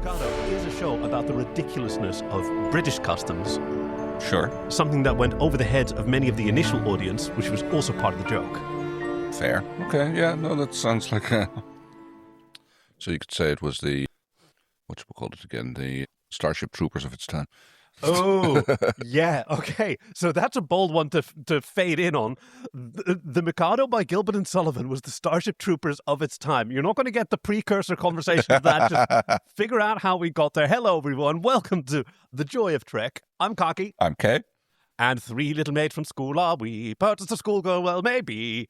Mikado is a show about the ridiculousness of British customs. Sure. Something that went over the heads of many of the initial audience, which was also part of the joke. Fair. Okay, yeah, no, that sounds like a... So you could say it was the... What should we call it again? The Starship Troopers of its time. Oh, yeah, okay. So that's a bold one to fade in on. The Mikado by Gilbert and Sullivan was the Starship Troopers of its time. You're not going to get the precursor conversation of that. Just figure out how we got there. Hello, everyone. Welcome to The Joy of Trek. I'm Cocky. I'm Kay. And three little maids from school are we. Purchase a schoolgirl, well, maybe.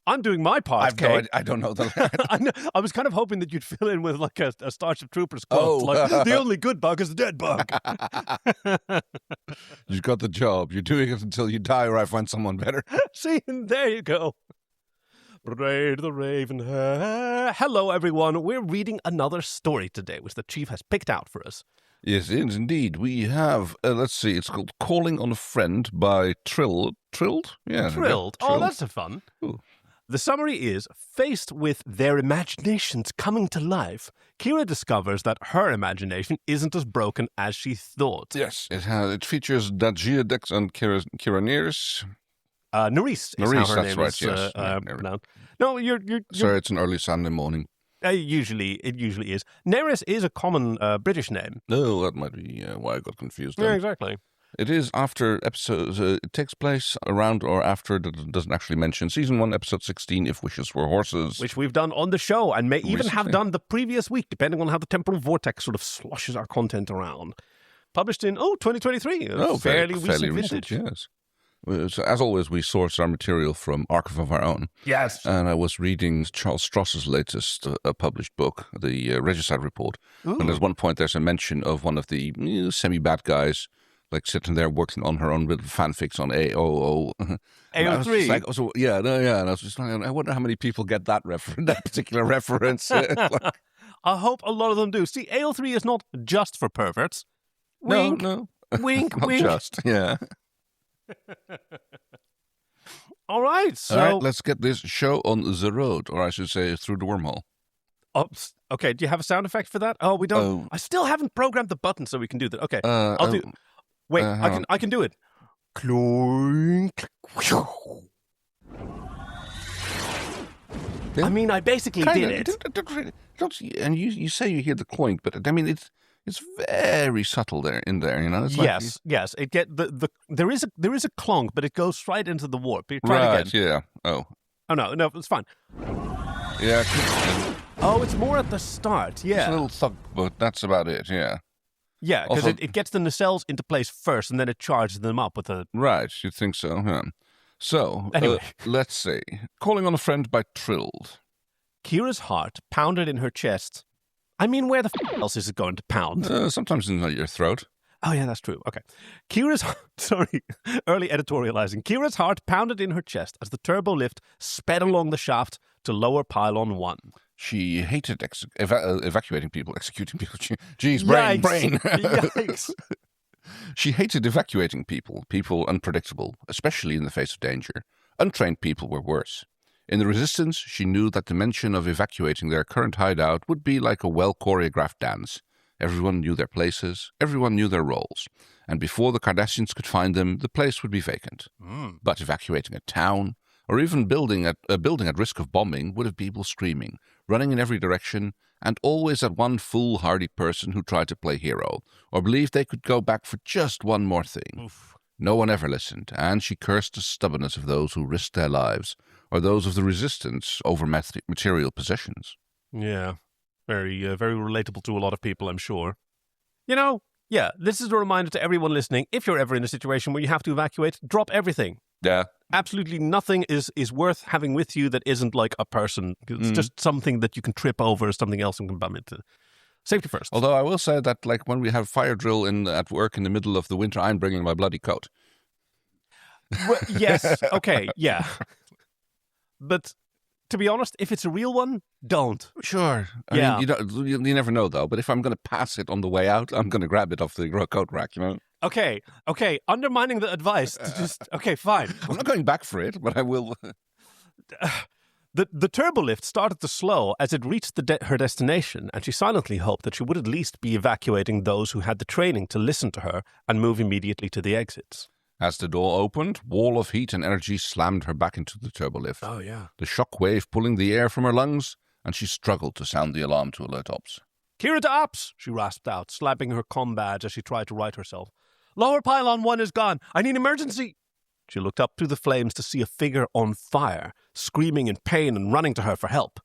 I'm doing my part, Kay. I don't know the... I was kind of hoping that you'd fill in with like a Starship Troopers quote. Oh. Like, the only good bug is the dead bug. You got the job. You're doing it until you die or I find someone better. See, and there you go. Braid the Raven hair. Hello, everyone. We're reading another story today, which the chief has picked out for us. Yes, indeed. We have, let's see, it's called Calling on a Friend by Trilled. Trilled? Yeah. Trilled. Oh, that's a fun. Ooh. The summary is, faced with their imaginations coming to life, Kira discovers that her imagination isn't as broken as she thought. Yes, it features Dajia Dex and Kira Neris. Nerys is how her name right, is yes. pronounced. No, you're... Sorry, it's an early Sunday morning. It usually is. Neris is a common British name. No, that might be why I got confused. Yeah, exactly. It is after episodes. It takes place around or after. That doesn't actually mention season 1, episode 16. If wishes were horses, which we've done on the show and may even recently have done the previous week, depending on how the temporal vortex sort of sloshes our content around. Published in 2023. Fairly recent vintage. Yes. So, as always, we source our material from Archive of Our Own. Yes. And I was reading Charles Stross's latest published book, the Regicide Report. Ooh. And there's one point there's a mention of one of the semi-bad guys, like sitting there working on her own little fanfics on AOO. AO3? Like, and I was just like, I wonder how many people get that that particular reference. I hope a lot of them do. See, AO3 is not just for perverts. Wink. No. Wink, Not wink. just, yeah. All right, so... All right, let's get this show on the road, or I should say through the wormhole. Oh, okay, do you have a sound effect for that? Oh, we don't... Oh. I still haven't programmed the button so we can do that. Okay, I'll do... Wait, I can do it. Cloink. I mean, I basically did it. And you say you hear the cloink, but I mean, it's very subtle there, you know. It's yes. It there is a clonk, but it goes right into the warp. Try right, it again. Yeah. Oh no, it's fine. Yeah. Oh, it's more at the start. Yeah, it's a little thug, but that's about it. Yeah. Yeah, because Also, it gets the nacelles into place first, and then it charges them up with a... Right, you think so, huh? So, anyway. Let's see. Calling on a Friend by Trilled. Kira's heart pounded in her chest. I mean, where the else is it going to pound? Sometimes in your throat. Oh, yeah, that's true. Okay. Early editorializing. Kira's heart pounded in her chest as the turbo lift sped along the shaft to lower pylon 1. She hated evacuating people, executing people. Jeez, brain. Yikes. She hated evacuating people unpredictable, especially in the face of danger. Untrained people were worse. In the Resistance, she knew that the mention of evacuating their current hideout would be like a well-choreographed dance. Everyone knew their places, everyone knew their roles, and before the Cardassians could find them, the place would be vacant. But evacuating a town, or even a building at risk of bombing, would have people screaming, running in every direction, and always that one foolhardy person who tried to play hero, or believed they could go back for just one more thing. Oof. No one ever listened, and she cursed the stubbornness of those who risked their lives, or those of the Resistance over material possessions. Yeah, very relatable to a lot of people, I'm sure. You know, yeah, this is a reminder to everyone listening, if you're ever in a situation where you have to evacuate, drop everything. Yeah. Absolutely nothing is worth having with you that isn't like a person. It's just something that you can trip over, something else and can bump into. Safety first. Although I will say that, like, when we have fire drill at work in the middle of the winter, I'm bringing my bloody coat. Well, yes, okay, yeah. But to be honest, if it's a real one, don't. Sure. I mean, you never know, though. But if I'm going to pass it on the way out, I'm going to grab it off the coat rack, you know? Okay, undermining the advice. Okay, fine. I'm not going back for it, but I will. The turbolift started to slow as it reached her destination, and she silently hoped that she would at least be evacuating those who had the training to listen to her and move immediately to the exits. As the door opened, wall of heat and energy slammed her back into the turbolift. Oh, yeah. The shock wave pulling the air from her lungs, and she struggled to sound the alarm to alert ops. Kira to ops, she rasped out, slapping her comm badge as she tried to right herself. Lower pylon 1 is gone. I need emergency. She looked up through the flames to see a figure on fire, screaming in pain and running to her for help.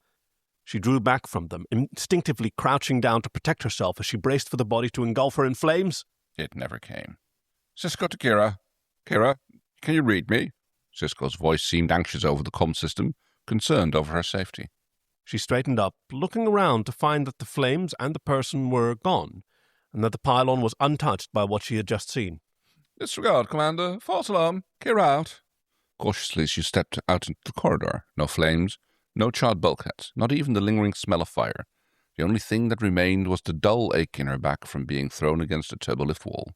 She drew back from them, instinctively crouching down to protect herself as she braced for the body to engulf her in flames. It never came. Cisco to Kira. Kira, can you read me? Cisco's voice seemed anxious over the comm system, concerned over her safety. She straightened up, looking around to find that the flames and the person were gone, and that the pylon was untouched by what she had just seen. Disregard, Commander. False alarm. Kira out. Cautiously, she stepped out into the corridor. No flames, no charred bulkheads, not even the lingering smell of fire. The only thing that remained was the dull ache in her back from being thrown against the turbolift wall.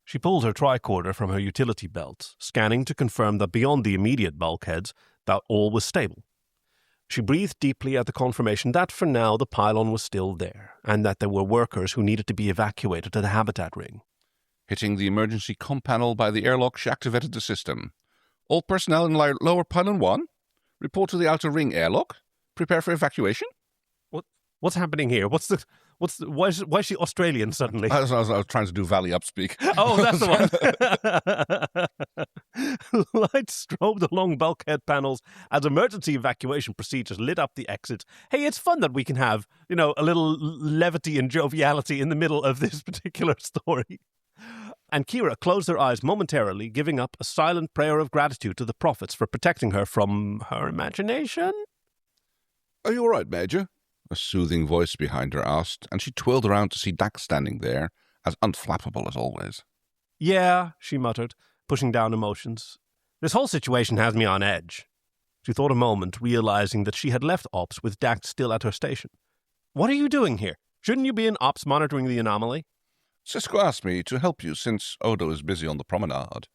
She pulled her tricorder from her utility belt, scanning to confirm that beyond the immediate bulkheads, that all was stable. She breathed deeply at the confirmation that, for now, the pylon was still there, and that there were workers who needed to be evacuated to the habitat ring. Hitting the emergency comm panel by the airlock, she activated the system. All personnel in lower pylon 1, report to the outer ring airlock. Prepare for evacuation. What's happening here? Why is she Australian suddenly? I was trying to do Valley Upspeak. Oh, that's the one. Lights strobed along bulkhead panels as emergency evacuation procedures lit up the exits. Hey, it's fun that we can have, a little levity and joviality in the middle of this particular story. And Kira closed her eyes momentarily, giving up a silent prayer of gratitude to the prophets for protecting her from her imagination. Are you all right, Major? A soothing voice behind her asked, and she twirled around to see Dax standing there, as unflappable as always. Yeah, she muttered, pushing down emotions. This whole situation has me on edge. She thought a moment, realizing that she had left Ops with Dax still at her station. What are you doing here? Shouldn't you be in Ops monitoring the anomaly? Cisco asked me to help you since Odo is busy on the promenade.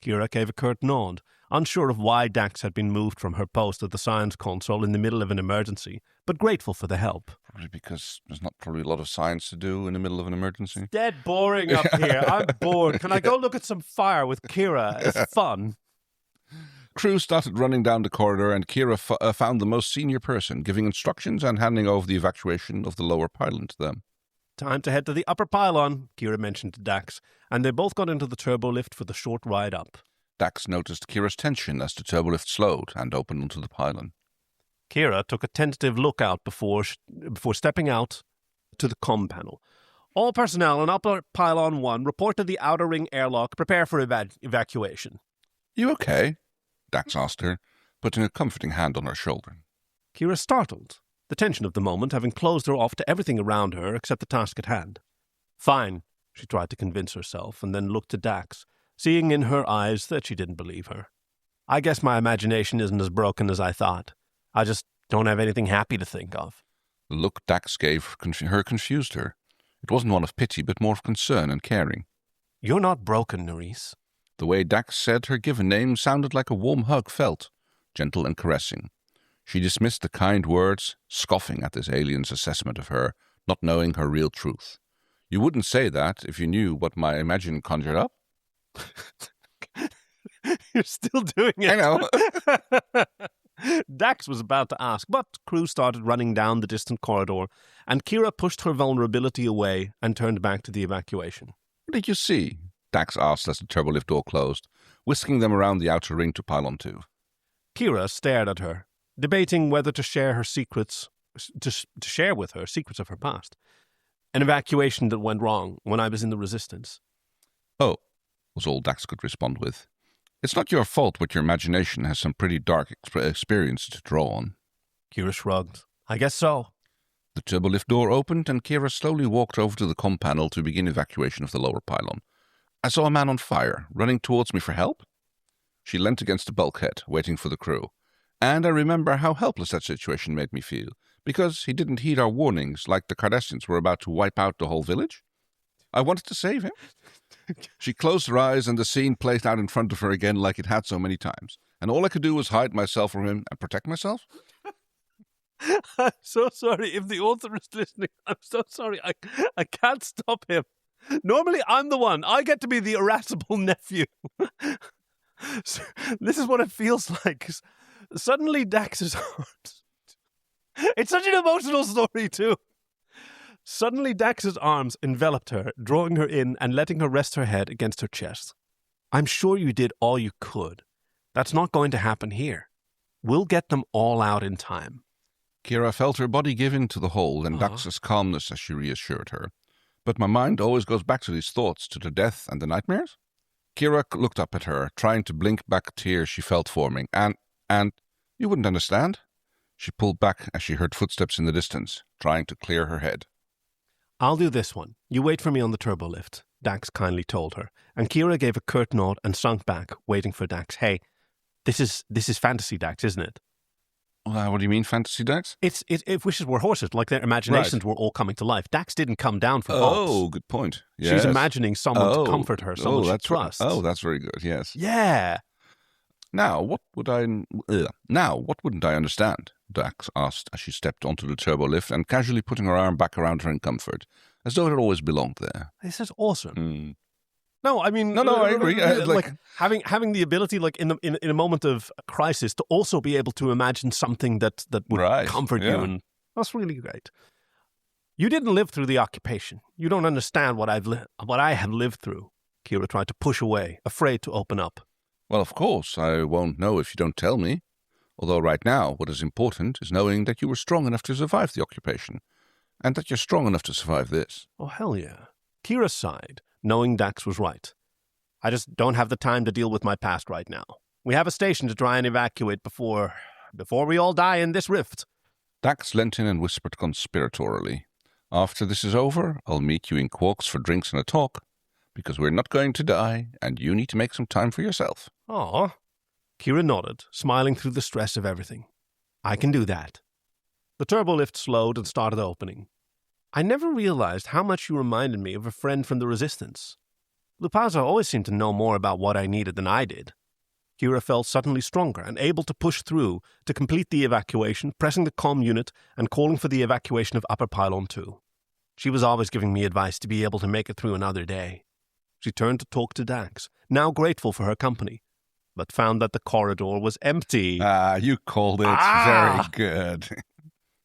Kira gave a curt nod, unsure of why Dax had been moved from her post at the science console in the middle of an emergency, but grateful for the help. Probably because there's not probably a lot of science to do in the middle of an emergency. Dead boring up here. I'm bored. Can I go look at some fire with Kira? It's fun. Crew started running down the corridor, and Kira found the most senior person, giving instructions and handing over the evacuation of the lower pylon to them. Time to head to the upper pylon, Kira mentioned to Dax, and they both got into the turbolift for the short ride up. Dax noticed Kira's tension as the turbolift slowed and opened onto the pylon. Kira took a tentative look out before stepping out to the comm panel. All personnel in upper pylon 1 report to the outer ring airlock. Prepare for evacuation. You okay? Dax asked her, putting a comforting hand on her shoulder. Kira startled, the tension of the moment having closed her off to everything around her except the task at hand. Fine, she tried to convince herself, and then looked to Dax, seeing in her eyes that she didn't believe her. I guess my imagination isn't as broken as I thought. I just don't have anything happy to think of. The look Dax gave her confused her. It wasn't one of pity, but more of concern and caring. You're not broken, Nerys. The way Dax said her given name sounded like a warm hug felt, gentle and caressing. She dismissed the kind words, scoffing at this alien's assessment of her, not knowing her real truth. You wouldn't say that if you knew what my imagination conjured up. You're still doing it. I know. Dax was about to ask, but Crew started running down the distant corridor, and Kira pushed her vulnerability away and turned back to the evacuation. What did you see? Dax asked as the turbolift door closed, whisking them around the outer ring to pylon 2. Kira stared at her, debating whether to share her secrets, to share with her secrets of her past. An evacuation that went wrong when I was in the Resistance. Oh, was all Dax could respond with. It's not your fault, but your imagination has some pretty dark experiences to draw on. Kira shrugged. I guess so. The turbolift door opened, and Kira slowly walked over to the comm panel to begin evacuation of the lower pylon. I saw a man on fire, running towards me for help. She leant against the bulkhead, waiting for the crew. And I remember how helpless that situation made me feel, because he didn't heed our warnings like the Cardassians were about to wipe out the whole village. I wanted to save him. She closed her eyes, and the scene played out in front of her again like it had so many times. And all I could do was hide myself from him and protect myself. I'm so sorry if the author is listening. I'm so sorry. I can't stop him. Normally, I'm the one. I get to be the irascible nephew. So, this is what it feels like. Suddenly, Dax's arms. It's such an emotional story, too. Suddenly, Dax's arms enveloped her, drawing her in and letting her rest her head against her chest. I'm sure you did all you could. That's not going to happen here. We'll get them all out in time. Kira felt her body give in to the hold and Dax's calmness as she reassured her. But my mind always goes back to these thoughts, to the death and the nightmares. Kira looked up at her, trying to blink back tears she felt forming. And, you wouldn't understand. She pulled back as she heard footsteps in the distance, trying to clear her head. I'll do this one. You wait for me on the turbo lift, Dax kindly told her, and Kira gave a curt nod and sunk back, waiting for Dax. Hey, this is fantasy, Dax, isn't it? What do you mean, fantasy, Dax? If wishes were horses, like their imaginations were all coming to life. Dax didn't come down from Ops. Oh, good point. Yes. She's imagining someone to comfort her, someone she trusts. That's very good, yes. Yeah. Now, what wouldn't I understand? Dax asked as she stepped onto the turbo lift and casually putting her arm back around her in comfort, as though it had always belonged there. This is awesome. No, I mean, no, I agree. Like having the ability, like in a moment of crisis, to also be able to imagine something that would comfort you, and that's really great. You didn't live through the occupation. You don't understand what I have lived through. Kira tried to push away, afraid to open up. Well, of course, I won't know if you don't tell me. Although right now, what is important is knowing that you were strong enough to survive the occupation, and that you're strong enough to survive this. Oh, hell yeah. Kira sighed, knowing Dax was right. I just don't have the time to deal with my past right now. We have a station to try and evacuate before we all die in this rift. Dax leant in and whispered conspiratorially, After this is over, I'll meet you in Quark's for drinks and a talk, because we're not going to die, and you need to make some time for yourself. Aw. Kira nodded, smiling through the stress of everything. I can do that. The turbo lift slowed and started opening. I never realized how much you reminded me of a friend from the Resistance. Lupaza always seemed to know more about what I needed than I did. Kira felt suddenly stronger and able to push through to complete the evacuation, pressing the comm unit and calling for the evacuation of Upper Pylon 2. She was always giving me advice to be able to make it through another day. She turned to talk to Dax, now grateful for her company, but found that the corridor was empty. You called it. Very good.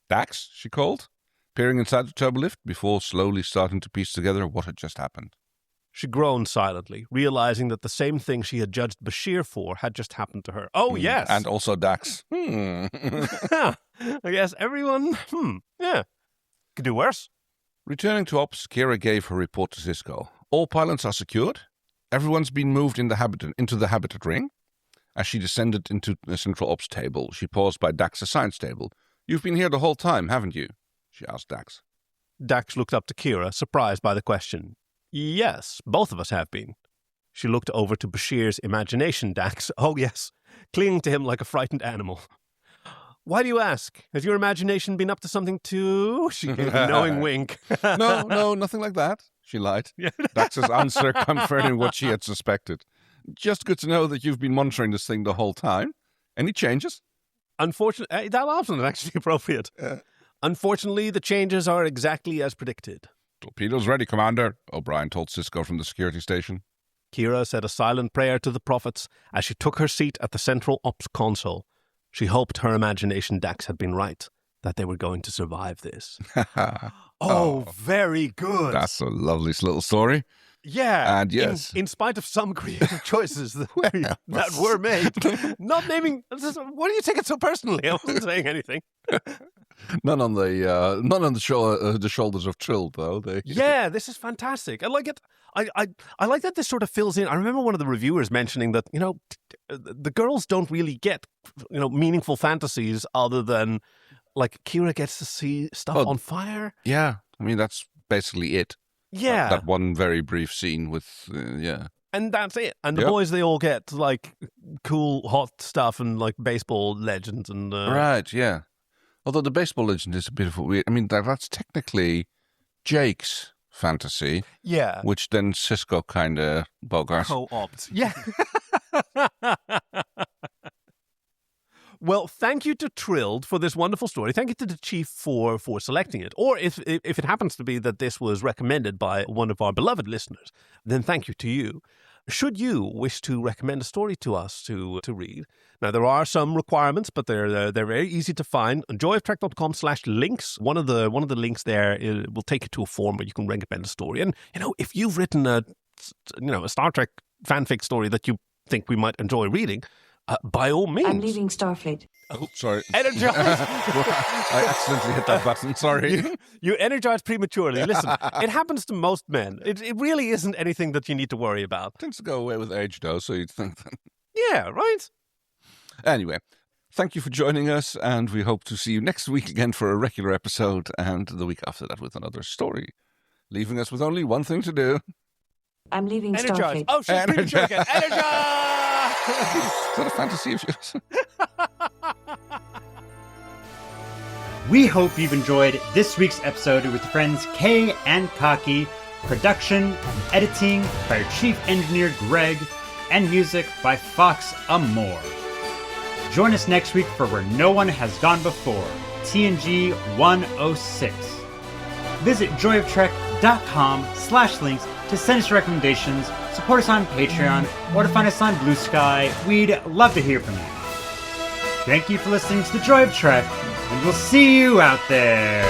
Dax, she called, peering inside the turbo lift before slowly starting to piece together what had just happened. She groaned silently, realizing that the same thing she had judged Bashir for had just happened to her. Oh, yes! And also Dax. I guess everyone, yeah. Could do worse. Returning to Ops, Kira gave her report to Cisco. All pilots are secured. Everyone's been moved into the habitat ring. As she descended into the central Ops table, she paused by Dax's science table. You've been here the whole time, haven't you? She asked Dax. Dax looked up to Kira, surprised by the question. Yes, both of us have been. She looked over to Bashir's imagination, Dax. Oh, yes, clinging to him like a frightened animal. Why do you ask? Has your imagination been up to something too? She gave a knowing wink. No, nothing like that, she lied. Dax's answer confirming what she had suspected. Just good to know that you've been monitoring this thing the whole time. Any changes? Unfortunately, that option is actually appropriate. Unfortunately, the changes are exactly as predicted. Torpedoes ready, Commander, O'Brien told Cisco from the security station. Kira said a silent prayer to the prophets as she took her seat at the central Ops console. She hoped her imagination Dax had been right, that they were going to survive this. Very good. That's a lovely little story. Yeah, and yes, in spite of some creative choices that were made, not naming. What do you take it so personally? I wasn't saying anything. None on the shoulders of Trilled, though. Yeah, this is fantastic. I like it. I like that this sort of fills in. I remember one of the reviewers mentioning that the girls don't really get meaningful fantasies other than like Kira gets to see stuff on fire. Yeah, I mean that's basically it. Yeah. That one very brief scene with, And that's it. And the boys, they all get, like, cool, hot stuff and, like, baseball legends and... Right, yeah. Although the baseball legend is a bit of a weird... I mean, that's technically Jake's fantasy. Yeah. Which then Cisco kind of bogarts. Co-opt. Yeah. Well, thank you to Trilled for this wonderful story. Thank you to the Chief for selecting it. Or if it happens to be that this was recommended by one of our beloved listeners, then thank you to you. Should you wish to recommend a story to us to read, now there are some requirements, but they're very easy to find. On joyoftrek.com/links, one of the links there will take you to a form where you can recommend a story. And if you've written a Star Trek fanfic story that you think we might enjoy reading, by all means. I'm leaving Starfleet. Oh, sorry. Energize. I accidentally hit that button. Sorry. You energized prematurely. Listen, it happens to most men. It really isn't anything that you need to worry about. Tends to go away with age, though, so you'd think that. Yeah, right? Anyway, thank you for joining us, and we hope to see you next week again for a regular episode, and the week after that with another story, leaving us with only one thing to do. I'm leaving Energize. Starfleet. Oh, she's premature again. Energize! Is that a fantasy of yours? We hope you've enjoyed this week's episode with friends Kay and Kaki, production and editing by our chief engineer Greg, and music by Fox Amore. Join us next week for Where No One Has Gone Before, TNG 106. Visit joyoftrek.com/links to send us recommendations, support us on Patreon, or to find us on Blue Sky. We'd love to hear from you. Thank you for listening to The Joy of Trek, and we'll see you out there.